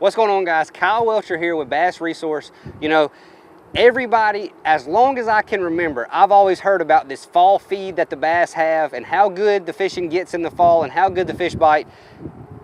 What's going on, guys? Kyle Welcher here with Bass Resource. You know, everybody, as long as I can remember, I've always heard about this fall feed that the bass have and how good the fishing gets in the fall and how good the fish bite.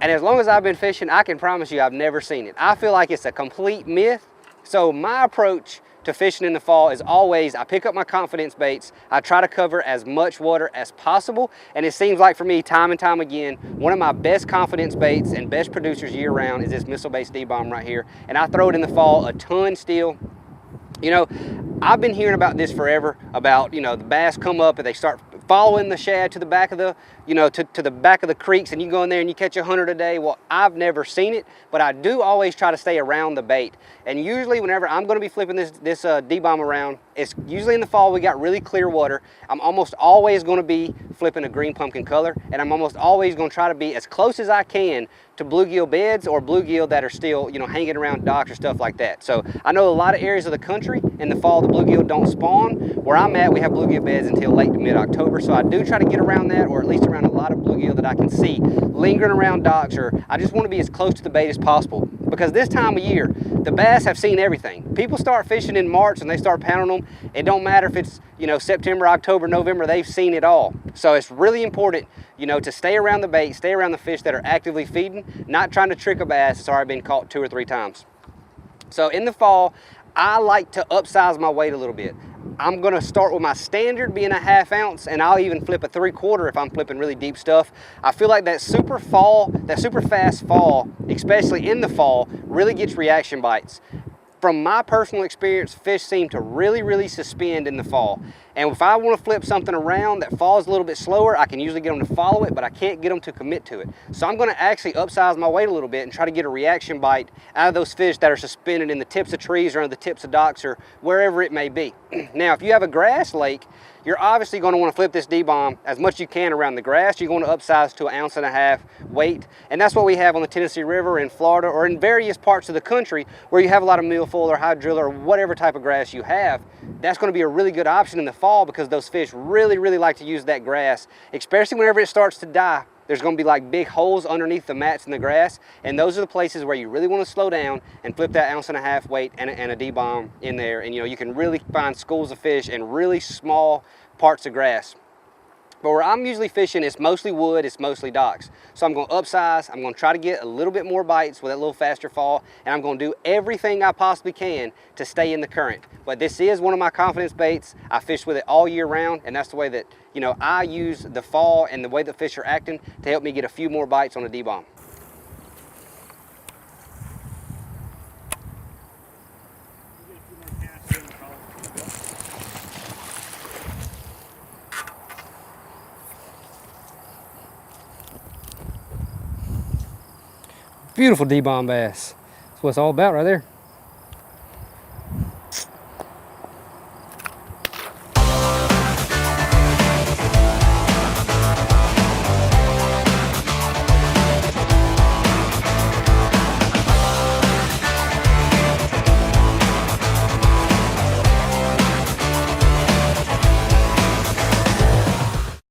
And as long as I've been fishing, I can promise you I've never seen it. I feel like it's a complete myth. So my approach to fishing in the fall is always, I pick up my confidence baits, I try to cover as much water as possible, and it seems like for me, time and time again, one of my best confidence baits and best producers year round is this missile-based D-bomb right here, and I throw it in the fall a ton still. You know, I've been hearing about this forever, about, you know, the bass come up and they start following the shad to the back of the, you know, to the back of the creeks, and you go in there and you catch 100 a day. Well, I've never seen it, but I do always try to stay around the bait. And usually whenever I'm going to be flipping this D-bomb around, it's usually in the fall. We got really clear water. I'm almost always going to be flipping a green pumpkin color, and I'm almost always going to try to be as close as I can to bluegill beds or bluegill that are still, you know, hanging around docks or stuff like that. So I know a lot of areas of the country in the fall the bluegill don't spawn. Where I'm at, we have bluegill beds until late to mid-October, so I do try to get around that, or at least around a lot of bluegill that I can see lingering around docks, or I just want to be as close to the bait as possible. Because this time of year, the bass have seen everything. People start fishing in March and they start pounding them. It don't matter if it's, you know, September, October, November, they've seen it all. So it's really important, you know, to stay around the bait, stay around the fish that are actively feeding, not trying to trick a bass that's already been caught 2 or 3 times. So in the fall, I like to upsize my weight a little bit. I'm gonna start with my standard being a 1/2 ounce, and I'll even flip a 3/4 if I'm flipping really deep stuff. I feel like that super fast fall, especially in the fall, really gets reaction bites. From my personal experience, fish seem to really suspend in the fall. And if I want to flip something around that falls a little bit slower, I can usually get them to follow it, but I can't get them to commit to it. So I'm going to actually upsize my weight a little bit and try to get a reaction bite out of those fish that are suspended in the tips of trees or under the tips of docks or wherever it may be. Now, if you have a grass lake, you're obviously going to want to flip this D-bomb as much as you can around the grass. You're going to upsize to 1.5 ounce weight. And that's what we have on the Tennessee River, in Florida, or in various parts of the country where you have a lot of milfoil or hydrilla or whatever type of grass you have. That's going to be a really good option in the fall because those fish really like to use that grass, especially whenever it starts to die. There's going to be like big holes underneath the mats in the grass, and those are the places where you really want to slow down and flip that 1.5 ounce weight and a D-bomb in there, and you know, you can really find schools of fish in really small parts of grass. But where I'm usually fishing, it's mostly wood, it's mostly docks. So I'm going to upsize, I'm going to try to get a little bit more bites with that little faster fall, and I'm going to do everything I possibly can to stay in the current. But this is one of my confidence baits. I fish with it all year round, and that's the way that, you know, I use the fall and the way the fish are acting to help me get a few more bites on a D-bomb. Beautiful D-bomb bass. That's what it's all about right there.